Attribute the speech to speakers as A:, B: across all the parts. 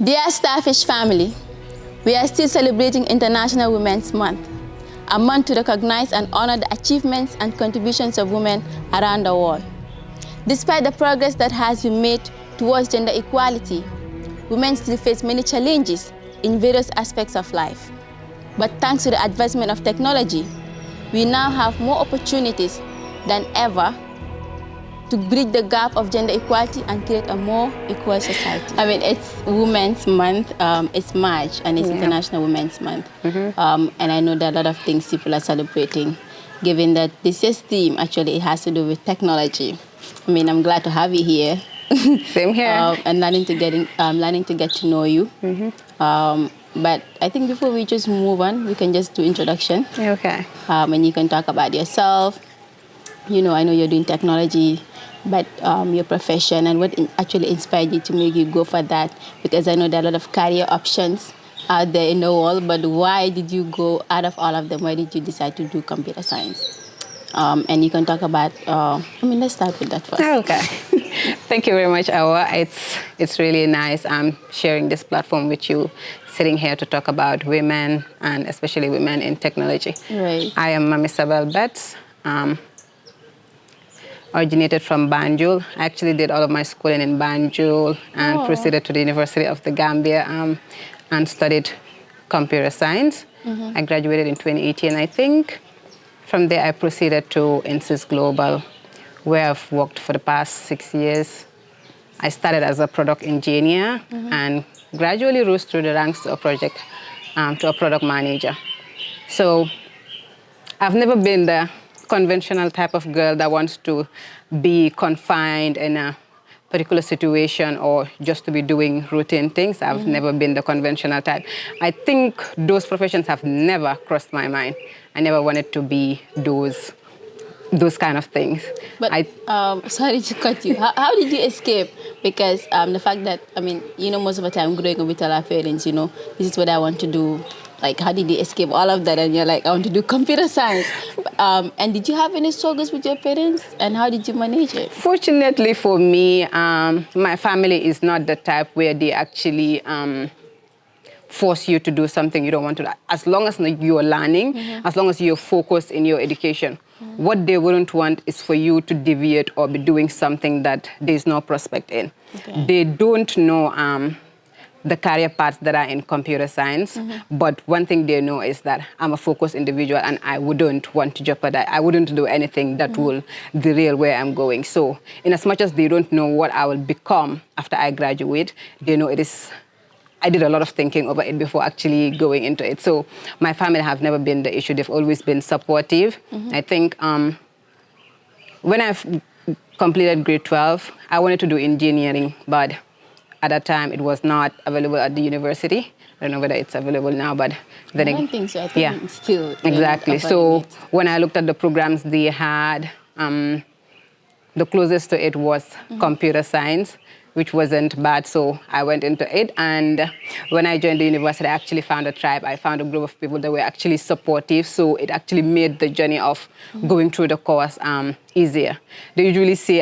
A: Dear Starfish family, we are still celebrating International Women's Month, a month to recognize and honor the achievements and contributions of women around the world. Despite the progress that has been made towards gender equality, women still face many challenges in various aspects of life. But thanks to the advancement of technology, we now have more opportunities than ever to bridge the gap of gender equality and create a more equal society. I mean, it's Women's Month, it's March, and it's International Women's Month. And I know that a lot of things people are celebrating, given that this year's theme, actually, it has to do with technology. I mean, I'm glad to have you here.
B: Same here.
A: And learning to get to know you. But I think before we just move on, we can just do introduction.
B: Okay.
A: And you can talk about yourself. You know, I know you're doing technology, but your profession and what actually inspired you to make you go for that, because I know there are a lot of career options out there in the world, but why did you go, out of all of them, why did you decide to do computer science? And you can talk about, let's start with that first.
B: Okay. Thank you very much, Awa. It's really nice sharing this platform with you, sitting here to talk about women, and especially women in technology.
A: Right.
B: I am Mamie Sabel Betts. Originated from Banjul. I actually did all of my schooling in Banjul and proceeded to the University of the Gambia and studied computer science. I graduated in 2018, I think. From there, I proceeded to INSYS Global, where I've worked for the past 6 years. I started as a product engineer and gradually rose through the ranks to a product manager. So I've never been the conventional type of girl that wants to be confined in a particular situation or just to be doing routine things. I've never been the conventional type. I think those professions have never crossed my mind. I never wanted to be those kind of things.
A: But sorry to cut you. How did you escape? Because the fact that, most of the time growing up we tell our parents, this is what I want to do. Like, how did you escape all of that? And you're like, I want to do computer science. And did you have any struggles with your parents? And how did you manage it?
B: Fortunately for me, my family is not the type where they actually force you to do something you don't want to do. As long as you're learning, as long as you're focused in your education, what they wouldn't want is for you to deviate or be doing something that there's no prospect in. Okay. They don't know the career paths that are in computer science, but one thing they know is that I'm a focused individual and I wouldn't want to jeopardize, I wouldn't do anything that will derail where I'm going. So in as much as they don't know what I will become after I graduate, they know it is, I did a lot of thinking over it before actually going into it. So my family have never been the issue. They've always been supportive. I think when I've completed grade 12, I wanted to do engineering, but at that time, it was not available at the university. I don't know whether it's available now, but then
A: I don't think so. I think it's still
B: exactly. So when I looked at the programs they had, the closest to it was computer science, which wasn't bad. So I went into it. And when I joined the university, I actually found a tribe. I found a group of people that were actually supportive. So it actually made the journey of going through the course easier. They usually say,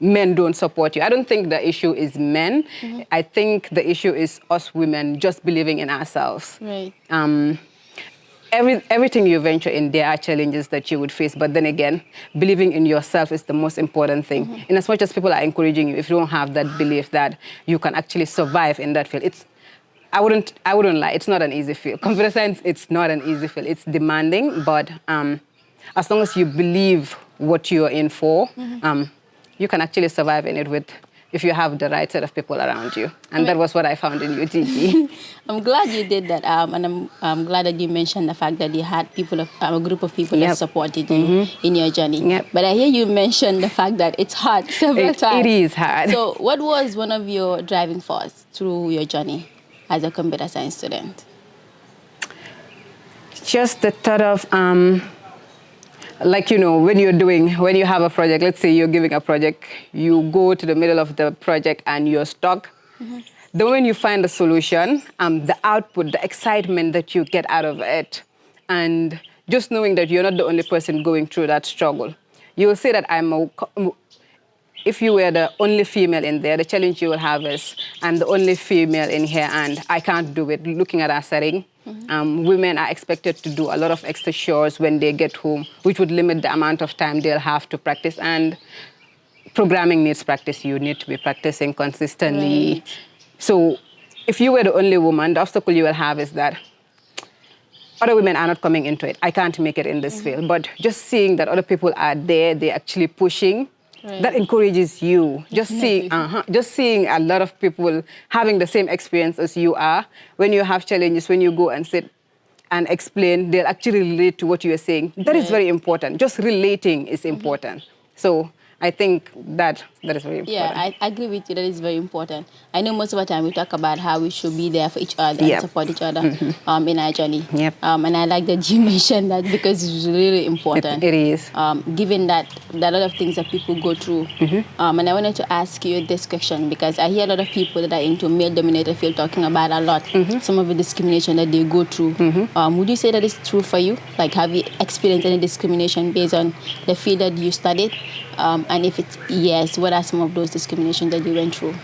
B: men don't support you. I don't think the issue is men. I think the issue is us women just believing in ourselves.
A: Right.
B: Everything you venture in, there are challenges that you would face. But then again, believing in yourself is the most important thing. In as much as people are encouraging you, if you don't have that belief that you can actually survive in that field, I wouldn't lie, it's not an easy field. Computer science, it's not an easy field. It's demanding, but as long as you believe what you're in for, you can actually survive in it if you have the right set of people around you. And that was what I found in UTG.
A: I'm glad you did that. And I'm glad that you mentioned the fact that you had a group of people that supported you in your journey. But I hear you mention the fact that it's hard several times.
B: It is hard.
A: So what was one of your driving forces through your journey as a computer science student?
B: Just the thought of, when you have a project, let's say you're giving a project, you go to the middle of the project and you're stuck. The moment you find a solution, the output, the excitement that you get out of it, and just knowing that you're not the only person going through that struggle. You'll say that if you were the only female in there, the challenge you will have is, I'm the only female in here and I can't do it. Looking at our setting, women are expected to do a lot of extra chores when they get home, which would limit the amount of time they'll have to practice. And programming needs practice. You need to be practicing consistently.
A: Right.
B: So if you were the only woman, the obstacle you will have is that other women are not coming into it. I can't make it in this field. But just seeing that other people are there, they're actually pushing, that encourages you. Just seeing a lot of people having the same experience as you are. When you have challenges, when you go and sit and explain, they'll actually relate to what you are saying. That is very important. Just relating is important. So I think that is very important.
A: Yeah, I agree with you. That is very important. I know most of the time we talk about how we should be there for each other and support each other in our journey. And I like that you mentioned that because it's really important.
B: It is.
A: Given that there are a lot of things that people go through. And I wanted to ask you this question because I hear a lot of people that are into male-dominated field talking about a lot, some of the discrimination that they go through. Would you say that is true for you? Like, have you experienced any discrimination based on the field that you studied? And if it's yes, what are some of those discriminations that you went through?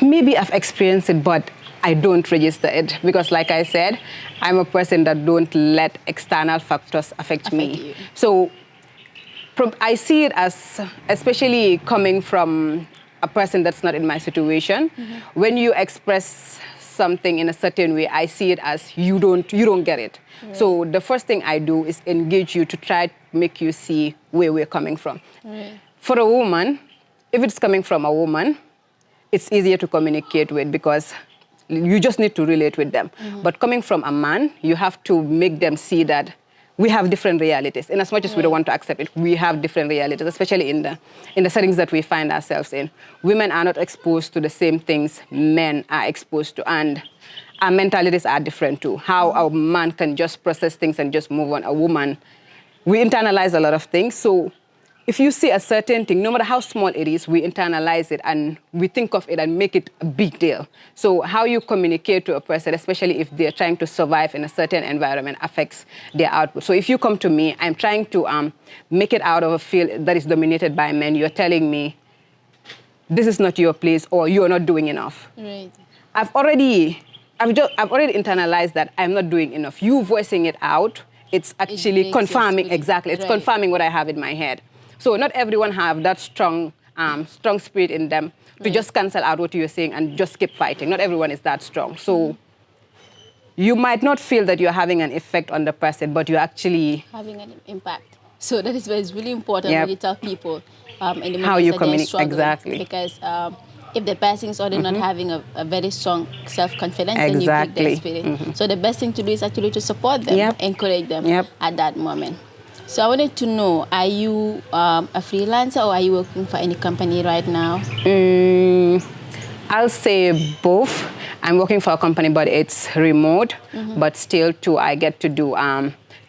B: Maybe I've experienced it, but I don't register it because, like I said, I'm a person that don't let external factors affect me. So I see it as, especially coming from a person that's not in my situation, when you express something in a certain way, I see it as you don't get it. So the first thing I do is engage you to try to make you see where we're coming from. For a woman, if it's coming from a woman, it's easier to communicate with because you just need to relate with them. But coming from a man, you have to make them see that we have different realities. In as much as we don't want to accept it, we have different realities, especially in the settings that we find ourselves in. Women are not exposed to the same things men are exposed to, and our mentalities are different too. How a man can just process things and just move on. A woman, we internalize a lot of things. So if you see a certain thing, no matter how small it is, we internalize it and we think of it and make it a big deal. So how you communicate to a person, especially if they're trying to survive in a certain environment, affects their output. So if you come to me, I'm trying to make it out of a field that is dominated by men. You're telling me, this is not your place or you're not doing enough. I've already internalized that I'm not doing enough. You voicing it out, it's actually confirming, it's confirming what I have in my head. So not everyone have that strong spirit in them to just cancel out what you're saying and just keep fighting. Not everyone is that strong. So you might not feel that you're having an effect on the person, but you're actually
A: having an impact. So that is why it's really important when you tell people in the
B: how you communicate
A: because if the person is already not having a very strong self-confidence, then you break their spirit. So the best thing to do is actually to support them, encourage them at that moment. So I wanted to know, are you a freelancer or are you working for any company right now?
B: I'll say both. I'm working for a company, but it's remote. But still, too, I get to do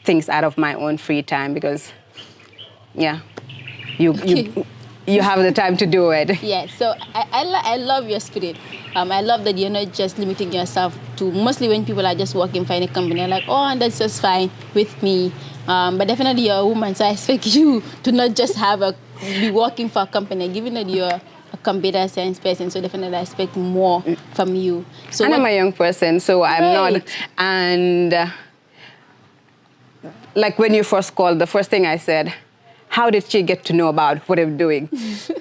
B: things out of my own free time because, you have the time to do it.
A: Yes, so I love your spirit. I love that you're not just limiting yourself to, mostly when people are just working for any company, they're like, oh, that's just fine with me. But definitely you're a woman, so I expect you to not just be working for a company, given that you're a computer science person, so definitely I expect more from you. So
B: and I'm a young person, so I'm not, and like when you first called, the first thing I said, how did she get to know about what I'm doing?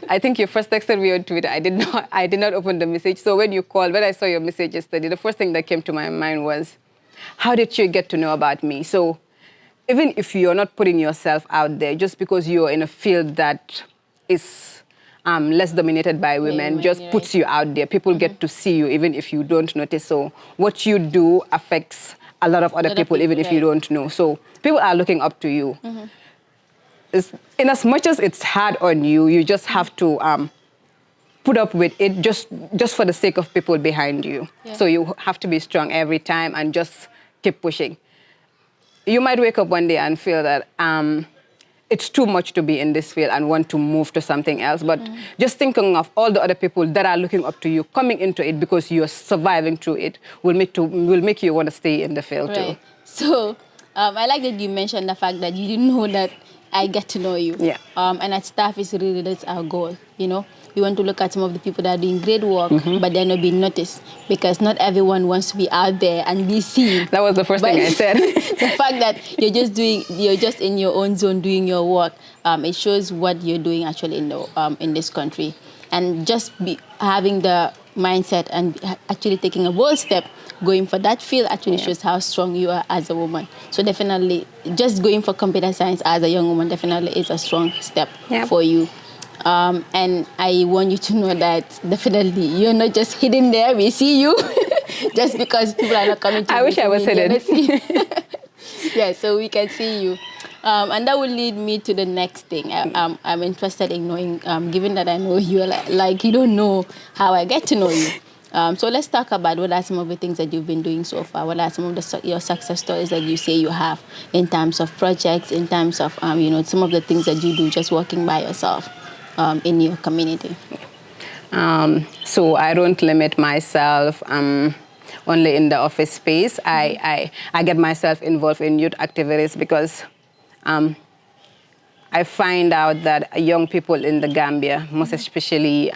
B: I think you first texted me on Twitter. I did not open the message. So when you called, when I saw your message yesterday, the first thing that came to my mind was, how did she get to know about me? So even if you're not putting yourself out there, just because you're in a field that is less dominated by women, just puts you out there. People get to see you even if you don't notice. So what you do affects a lot of other people, even if you don't know. So people are looking up to you. In as much as it's hard on you, you just have to put up with it just for the sake of people behind you. So you have to be strong every time and just keep pushing. You might wake up one day and feel that it's too much to be in this field and want to move to something else. But just thinking of all the other people that are looking up to you, coming into it because you're surviving through it, will make you want to stay in the field too.
A: So I like that you mentioned the fact that you didn't know that I get to know you.
B: Yeah.
A: And at staff is really, that's our goal, you know. We want to look at some of the people that are doing great work, but they're not being noticed because not everyone wants to be out there and be seen.
B: That was the first thing I said.
A: The fact that you're just in your own zone doing your work, it shows what you're doing actually in this country. And just having the mindset and actually taking a bold step, going for that field actually shows how strong you are as a woman. So definitely, just going for computer science as a young woman definitely is a strong step for you. And I want you to know that definitely you're not just hidden there. We see you just because people are not coming to you.
B: I wish I was hidden.
A: Yeah, so we can see you. And that will lead me to the next thing. I'm interested in knowing, given that I know you, like you don't know how I get to know you. So let's talk about what are some of the things that you've been doing so far. What are some of your success stories that you say you have in terms of projects, in terms of some of the things that you do just working by yourself in your community?
B: So I don't limit myself only in the office space. I get myself involved in youth activities because I find out that young people in the Gambia, most especially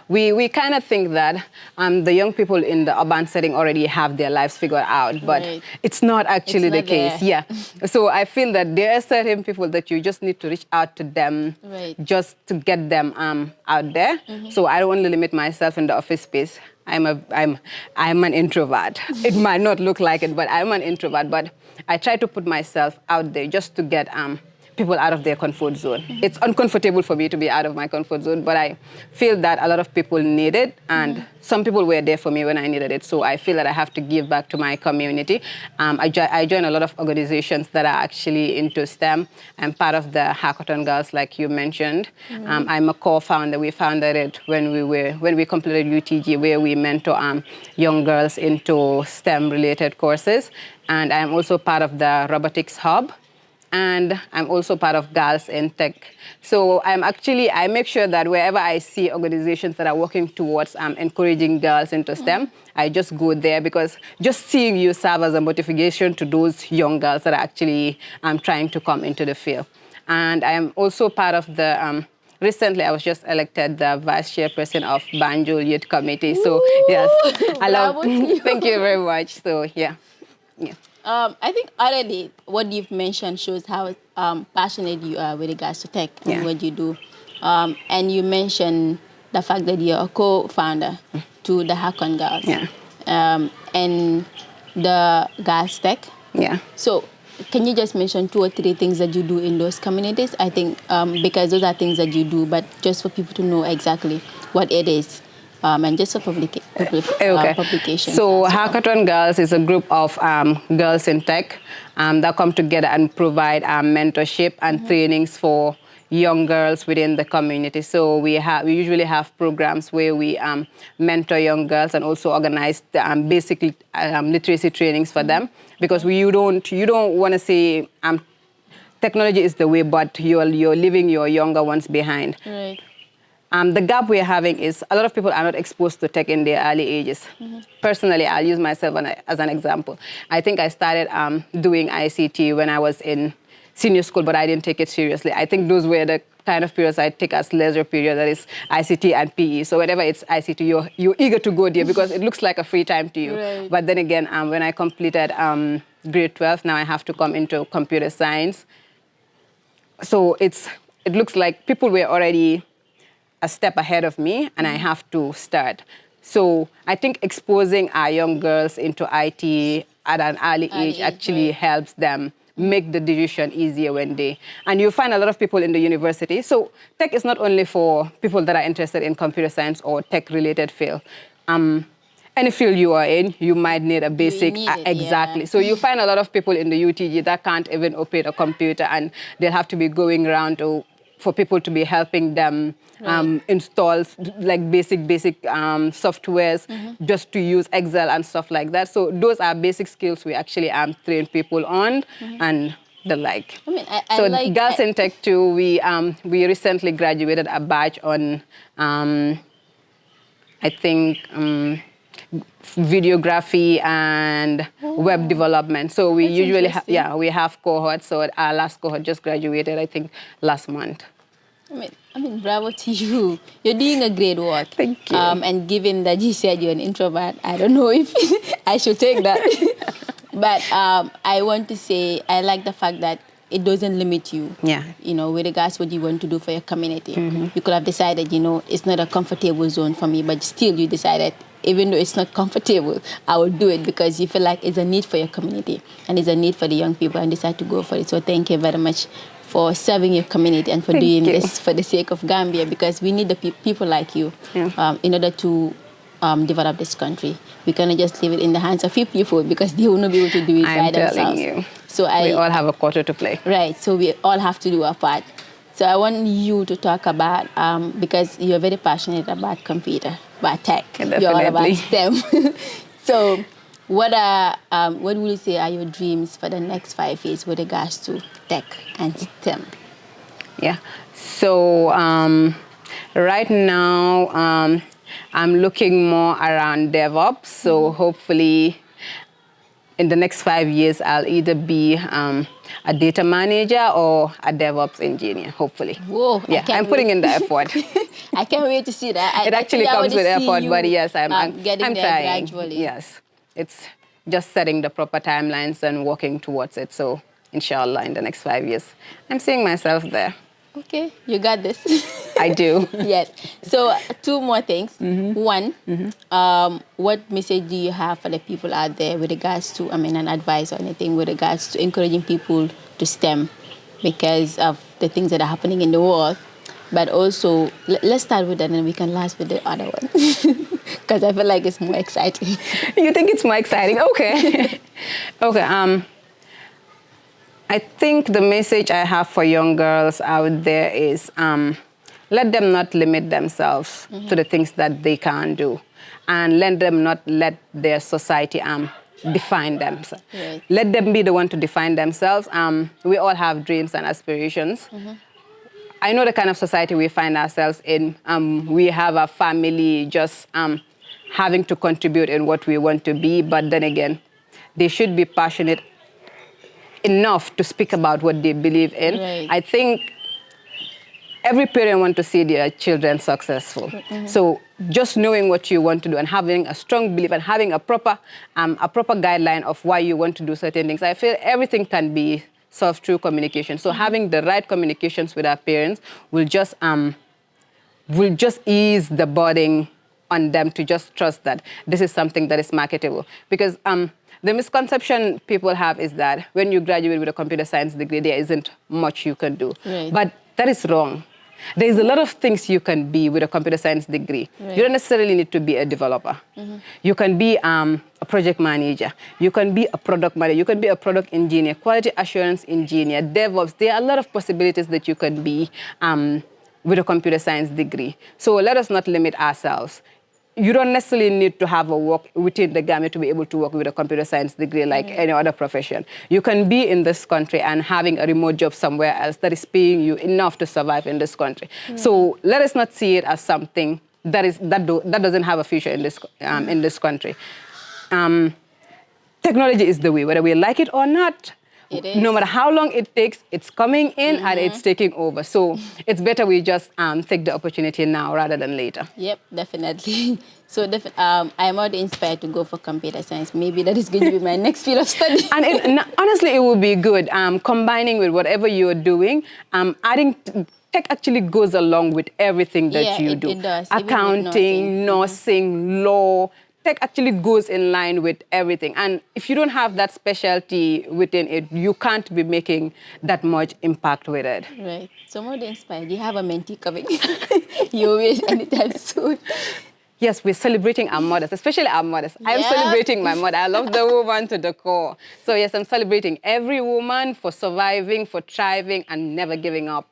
B: we kind of think that the young people in the urban setting already have their lives figured out, but it's not actually the case. Yeah. So I feel that there are certain people that you just need to reach out to them just to get them out there. So I don't only limit myself in the office space. I'm an introvert. It might not look like it, but I'm an introvert. But I try to put myself out there just to get people out of their comfort zone. It's uncomfortable for me to be out of my comfort zone, but I feel that a lot of people need it, and some people were there for me when I needed it. So I feel that I have to give back to my community. I join a lot of organizations that are actually into STEM. I'm part of the Hackathon Girls, like you mentioned. I'm a co-founder. We founded it when we completed UTG, where we mentor young girls into STEM-related courses. And I'm also part of the Robotics Hub. And I'm also part of Girls in Tech. So I make sure that wherever I see organizations that are working towards encouraging girls into STEM, I just go there because just seeing you serve as a motivation to those young girls that are actually trying to come into the field. And I am also part of the, recently I was just elected the vice chairperson of Banjul Youth Committee. So yes, thank you very much. So yeah.
A: I think already what you've mentioned shows how passionate you are with regards to tech and what you do. And you mentioned the fact that you're a co-founder to the Hackathon Girls and the Girls Tech.
B: Yeah.
A: So can you just mention 2 or 3 things that you do in those communities? I think because those are things that you do, but just for people to know exactly what it is. And just a publication.
B: So Hackathon Girls is a group of girls in tech that come together and provide mentorship and trainings for young girls within the community. So we usually have programs where we mentor young girls and also organize basic literacy trainings for them, because you don't want to say technology is the way, but you're leaving your younger ones behind.
A: Right.
B: The gap we're having is a lot of people are not exposed to tech in their early ages. Personally, I'll use myself as an example. I think I started doing ICT when I was in senior school, but I didn't take it seriously. I think those were the kind of periods I take as leisure period, that is ICT and PE. So whenever it's ICT, you're eager to go there because it looks like a free time to you.
A: Right.
B: But then again, when I completed grade 12, now I have to come into computer science. So it looks like people were already a step ahead of me, and I have to start. So I think exposing our young girls into IT at an early age actually helps them make the decision easier when and you find a lot of people in the university. So tech is not only for people that are interested in computer science or tech-related field. Any field you are in, you might need a basic, exactly. So you find a lot of people in the UTG that can't even operate a computer, and they'll have to be going around for people to be helping them install like basic softwares just to use Excel and stuff like that. So those are basic skills we actually train people on and the like.
A: I mean,
B: so Girls in Tech too, we recently graduated a batch on I think videography and web development. So we usually we have cohorts. So our last cohort just graduated, I think, last month.
A: I mean, bravo to you. You're doing a great work.
B: Thank you.
A: And given that you said you're an introvert, I don't know if I should take that. But I want to say I like the fact that it doesn't limit you.
B: Yeah.
A: You know, with regards to what you want to do for your community. You could have decided, you know, it's not a comfortable zone for me, but still you decided, even though it's not comfortable, I will do it because you feel like it's a need for your community and it's a need for the young people and decide to go for it. So thank you very much for serving your community and for doing this for the sake of Gambia, because we need the people like you in order to develop this country. We cannot just leave it in the hands of few people because they will not be able to do it by themselves.
B: I'm telling you.
A: So
B: we all have a quarter to play.
A: Right, so we all have to do our part. So I want you to talk about, because you're very passionate about computer, about tech.
B: Definitely.
A: You're all about STEM. So what would you say are your dreams for the next 5 years with regards to tech and STEM?
B: Yeah, so right now I'm looking more around DevOps. So hopefully in the next 5 years, I'll either be a data manager or a DevOps engineer, hopefully.
A: Whoa,
B: yeah, I'm putting in the effort.
A: I can't wait to see that.
B: It actually comes with effort, but yes, I'm
A: getting there
B: trying.
A: Gradually.
B: Yes, it's just setting the proper timelines and working towards it. So inshallah, in the next 5 years, I'm seeing myself there.
A: Okay, you got this.
B: I do.
A: Yes. So 2 more things. One, what message do you have for the people out there with regards to, an advice or anything with regards to encouraging people to STEM because of the things that are happening in the world? But also, let's start with that and we can last with the other one. Because I feel like it's more exciting.
B: You think it's more exciting? Okay. Okay. I think the message I have for young girls out there is let them not limit themselves to the things that they can't do. And let them not let their society define them.
A: Right.
B: Let them be the one to define themselves. We all have dreams and aspirations. I know the kind of society we find ourselves in. We have a family just having to contribute in what we want to be, but then again, they should be passionate enough to speak about what they believe in.
A: Right.
B: I think every parent wants to see their children successful. So just knowing what you want to do and having a strong belief and having a proper guideline of why you want to do certain things. I feel everything can be solved through communication. So having the right communications with our parents will just ease the burden on them to just trust that this is something that is marketable. Because the misconception people have is that when you graduate with a computer science degree, there isn't much you can do.
A: Right.
B: But that is wrong. There's a lot of things you can be with a computer science degree.
A: Right.
B: You don't necessarily need to be a developer. You can be a project manager. You can be a product manager. You can be a product engineer, quality assurance engineer, DevOps. There are a lot of possibilities that you can be with a computer science degree. So let us not limit ourselves. You don't necessarily need to have a work within the Gambia to be able to work with a computer science degree like any other profession. You can be in this country and having a remote job somewhere else that is paying you enough to survive in this country. So let us not see it as something that doesn't have a future in this country. Technology is the way, whether we like it or not.
A: It is.
B: No matter how long it takes, it's coming in and it's taking over. So it's better we just take the opportunity now rather than later.
A: Yep, definitely. So I'm already inspired to go for computer science. Maybe that is going to be my next field of study.
B: And honestly, it would be good combining with whatever you're doing. Adding tech actually goes along with everything that you do.
A: It does.
B: Accounting, nursing, law. Tech actually goes in line with everything. And if you don't have that specialty within it, you can't be making that much impact with it.
A: Right. So more than inspired. You have a mentee coming. You will anytime soon.
B: Yes, we're celebrating our mothers, especially our mothers. I'm celebrating my mother. I love the woman to the core. So yes, I'm celebrating every woman for surviving, for thriving, and never giving up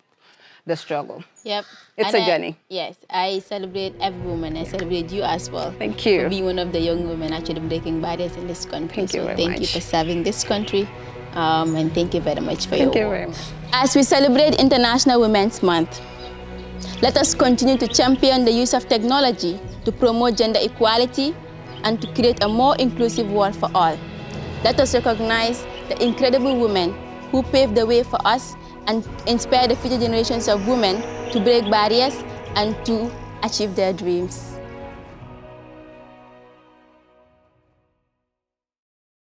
B: the struggle.
A: Yep.
B: It's a journey.
A: Yes, I celebrate every woman. I celebrate you as well.
B: Thank you.
A: For being one of the young women actually breaking barriers in this country.
B: Thank you very
A: thank
B: much.
A: you for serving this country. And thank you very much for your work.
B: Thank you very much.
A: As we celebrate International Women's Month, let us continue to champion the use of technology to promote gender equality, and to create a more inclusive world for all. Let us recognize the incredible women who paved the way for us and inspire the future generations of women to break barriers and to achieve their dreams.